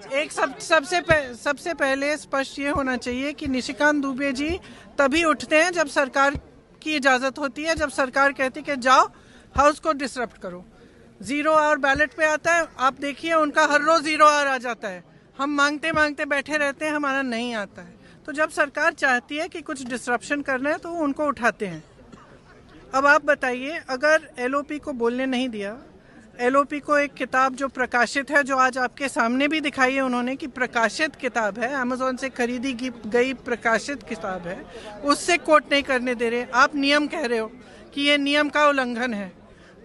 सबसे पहले स्पष्ट ये होना चाहिए कि निशिकांत दुबे जी तभी उठते हैं जब सरकार की इजाजत होती है, जब सरकार कहती है कि जाओ हाउस को डिसरप्ट करो। 0 आवर बैलेट पे आता है, आप देखिए उनका हर रोज 0 आवर आ जाता है। हम मांगते मांगते बैठे रहते हैं, हमारा नहीं आता है। तो जब सरकार चाहती है कि कुछ डिसरप्शन करना है तो वो उनको उठाते हैं। अब आप बताइए, अगर एलओपी को बोलने नहीं दिया, एलओपी को एक किताब जो प्रकाशित है, जो आज आपके सामने भी दिखाई है उन्होंने कि प्रकाशित किताब है, अमेज़न से खरीदी गई प्रकाशित किताब है, उससे कोट नहीं करने दे रहे। आप नियम कह रहे हो कि ये नियम का उल्लंघन है।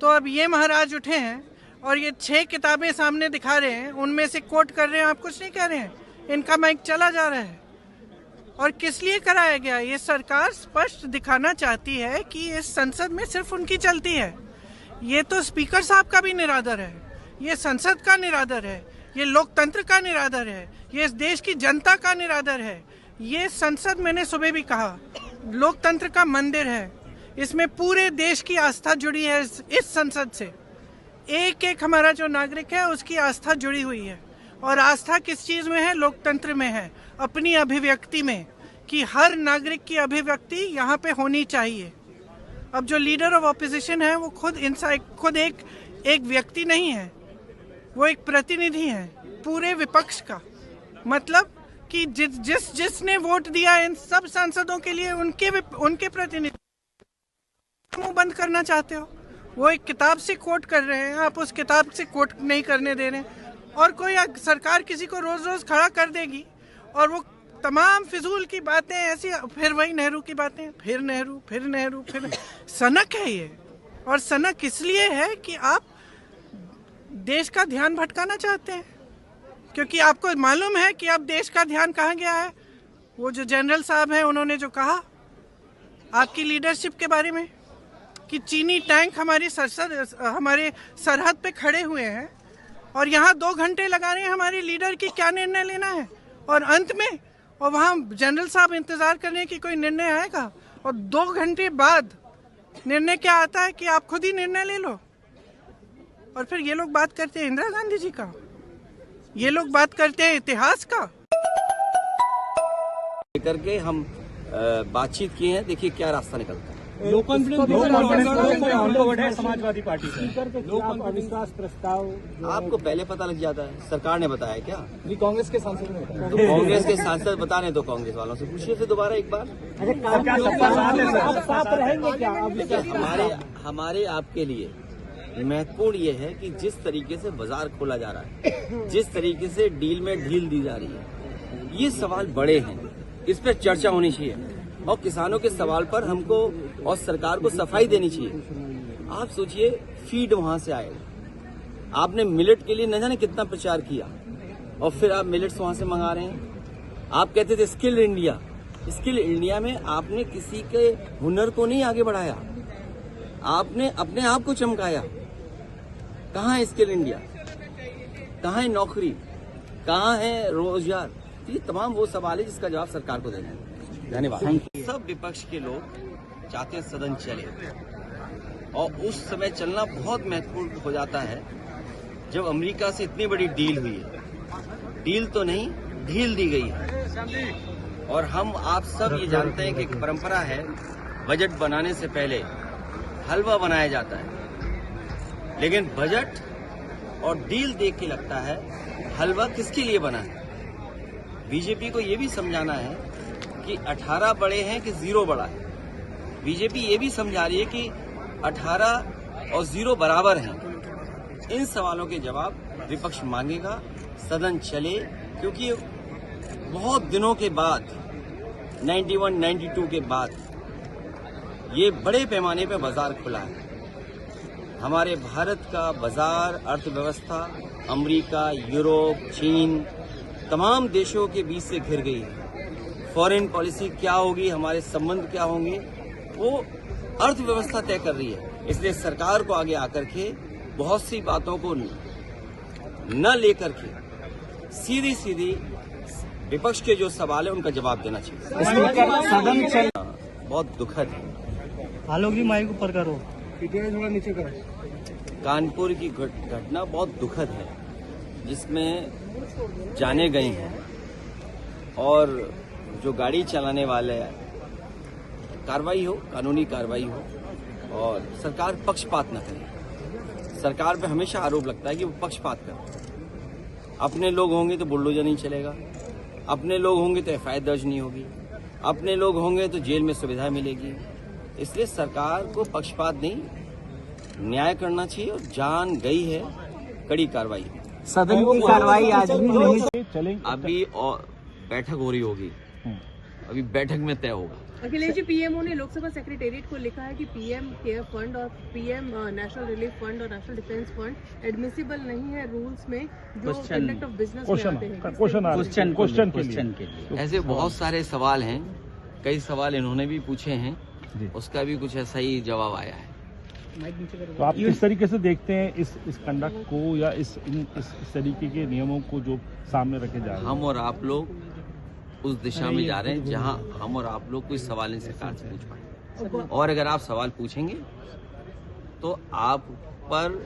तो अब ये महाराज उठे हैं और ये 6 किताबें सामने दिखा रहे हैं, उनमें से कोट कर रहे हैं, आप कुछ नहीं कह रहे हैं। इनका माइक चला जा रहा है। और किस लिए कराया गया? ये सरकार स्पष्ट दिखाना चाहती है कि इस संसद में सिर्फ उनकी चलती है। ये तो स्पीकर साहब का भी निरादर है, ये संसद का निरादर है, ये लोकतंत्र का निरादर है, ये इस देश की जनता का निरादर है। ये संसद, मैंने सुबह भी कहा, लोकतंत्र का मंदिर है। इसमें पूरे देश की आस्था जुड़ी है। इस संसद से एक एक हमारा जो नागरिक है उसकी आस्था जुड़ी हुई है। और आस्था किस चीज में है? लोकतंत्र में है, अपनी अभिव्यक्ति में, कि हर नागरिक की अभिव्यक्ति यहाँ पे होनी चाहिए। अब जो लीडर ऑफ ऑपोजिशन है वो खुद एक व्यक्ति नहीं है, वो एक प्रतिनिधि है पूरे विपक्ष का। मतलब कि जिसने वोट दिया इन सब सांसदों के लिए, उनके प्रतिनिधि मुंह बंद करना चाहते हो। वो एक किताब से कोट कर रहे हैं, आप उस किताब से कोट नहीं करने दे रहे हैं। और कोई सरकार किसी को रोज रोज खड़ा कर देगी और वो तमाम फिजूल की बातें ऐसी, फिर वही नेहरू की बातें, फिर नेहरू। सनक है ये। और सनक इसलिए है कि आप देश का ध्यान भटकाना चाहते हैं, क्योंकि आपको मालूम है कि अब देश का ध्यान कहाँ गया है। वो जो जनरल साहब हैं, उन्होंने जो कहा आपकी लीडरशिप के बारे में कि चीनी टैंक हमारे सरहद पे खड़े हुए हैं और यहाँ 2 घंटे लगा रहे हैं हमारे लीडर की क्या निर्णय लेना है। और अंत में और वहाँ जनरल साहब इंतजार कर रहे हैं कि कोई निर्णय आएगा, और 2 घंटे बाद निर्णय क्या आता है कि आप खुद ही निर्णय ले लो। और फिर ये लोग बात करते हैं इंदिरा गांधी जी का, ये लोग बात करते हैं इतिहास का। करके हम बातचीत किए हैं, देखिए क्या रास्ता निकलता है। लो कॉन्फिडेंस समाजवादी पार्टी से अविश्वास प्रस्ताव आपको पहले पता लग जाता है, सरकार ने बताया क्या? कांग्रेस के सांसद ने बताया। तो कांग्रेस के सांसद बताने तो कांग्रेस वालों से पूछिए फिर दोबारा एक बार। हमारे आपके लिए महत्वपूर्ण ये है कि जिस तरीके से बाजार खोला जा रहा है, जिस तरीके से डील में ढील दी जा रही है, ये सवाल बड़े हैं, इस पर चर्चा होनी चाहिए। और किसानों के सवाल पर हमको और सरकार को सफाई देनी चाहिए। आप सोचिए, फीड वहां से आएगा, आपने मिलेट के लिए न जाने कितना प्रचार किया और फिर आप मिलेट्स वहां से मंगा रहे हैं। आप कहते थे स्किल इंडिया में आपने किसी के हुनर को नहीं आगे बढ़ाया, आपने अपने आप को चमकाया। कहाँ है स्किल इंडिया? कहाँ है नौकरी? कहाँ है रोजगार? ये तमाम वो सवाल है जिसका जवाब सरकार को देना है। धन्यवाद। सब विपक्ष के लोग चाहते हैं सदन चले, और उस समय चलना बहुत महत्वपूर्ण हो जाता है जब अमेरिका से इतनी बड़ी डील हुई है। डील तो नहीं, ढील दी गई है। और हम आप सब ये जानते हैं कि एक परंपरा है, बजट बनाने से पहले हलवा बनाया जाता है, लेकिन बजट और डील देख के लगता है हलवा किसके लिए बना है। बीजेपी को ये भी समझाना है कि 18 बड़े हैं कि 0 बड़ा है। बीजेपी ये भी समझा रही है कि 18 और 0 बराबर हैं। इन सवालों के जवाब विपक्ष मांगेगा, सदन चले, क्योंकि बहुत दिनों के बाद 91-92 के बाद ये बड़े पैमाने पे बाजार खुला है। हमारे भारत का बाजार, अर्थव्यवस्था अमेरिका, यूरोप, चीन, तमाम देशों के बीच से घिर गई है। फॉरेन पॉलिसी क्या होगी, हमारे संबंध क्या होंगे, वो अर्थव्यवस्था तय कर रही है। इसलिए सरकार को आगे आकर के बहुत सी बातों को न लेकर के सीधी विपक्ष के जो सवाल है उनका जवाब देना चाहिए। बहुत दुखद है। आलोक जी माइक ऊपर करो, थोड़ा नीचे करो। कानपुर की घटना बहुत दुखद है, जिसमें जाने गए हैं और जो गाड़ी चलाने वाले कार्रवाई हो, कानूनी कार्रवाई हो और सरकार पक्षपात न करे। सरकार पे हमेशा आरोप लगता है कि वो पक्षपात करे। अपने लोग होंगे तो बुलडोजर नहीं चलेगा, अपने लोग होंगे तो एफआईआर दर्ज नहीं होगी, अपने लोग होंगे तो जेल में सुविधा मिलेगी। इसलिए सरकार को पक्षपात नहीं, न्याय करना चाहिए और जान गई है, कड़ी कार्रवाई। सदन की कार्रवाई आज भी नहीं चलेंगे। अभी और बैठक हो रही होगी, अभी बैठक में तय होगा। अखिलेश जी, पीएमओ ने लोकसभा सेक्रेटेरिएट को लिखा है कि पीएम केयर फंड और पीएम नेशनल रिलीफ फंड और नेशनल डिफेंस फंड एडमिसिबल नहीं है रूल्स में जो कंडक्ट ऑफ बिजनेस में आते हैं। क्वेश्चन के लिए ऐसे बहुत सारे सवाल हैं, कई सवाल इन्होंने भी पूछे हैं, उसका भी कुछ ऐसा ही जवाब आया है। तो आप किस तरीके से देखते हैं इस कंडक्ट को या इस तरीके के नियमों को जो सामने रखे जा रहे हैं? हम और आप लोग उस दिशा में जा रहे हैं जहां हम और आप लोग कोई सवाल नहीं सरकार से पूछ पाए, और अगर आप सवाल पूछेंगे तो आप पर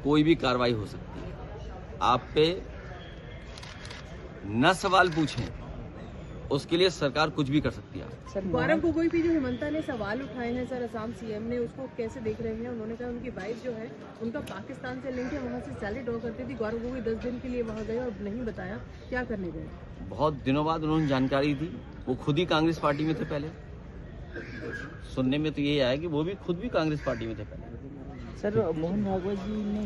कोई भी कार्रवाई हो सकती है। आप पे न सवाल पूछें उसके लिए सरकार कुछ भी कर सकती है। गौरव गोगोई पे जो हिमंता ने सवाल उठाए हैं सर, असम सीएम ने, उसको कैसे देख रहे हैं? उन्होंने कहा उनकी वाइफ जो है उनका पाकिस्तान से लिंक है, वहाँ से सैलरी ड्रॉ करती थी। गौरव गोगोई 10 दिन के लिए वहाँ गए और नहीं बताया क्या करने गए। बहुत दिनों बाद उन्होंने जानकारी दी, वो खुद ही कांग्रेस पार्टी में थे पहले। सुनने में तो ये आया कि वो भी खुद भी कांग्रेस पार्टी में थे पहले। सर, मोहन भागवत जी ने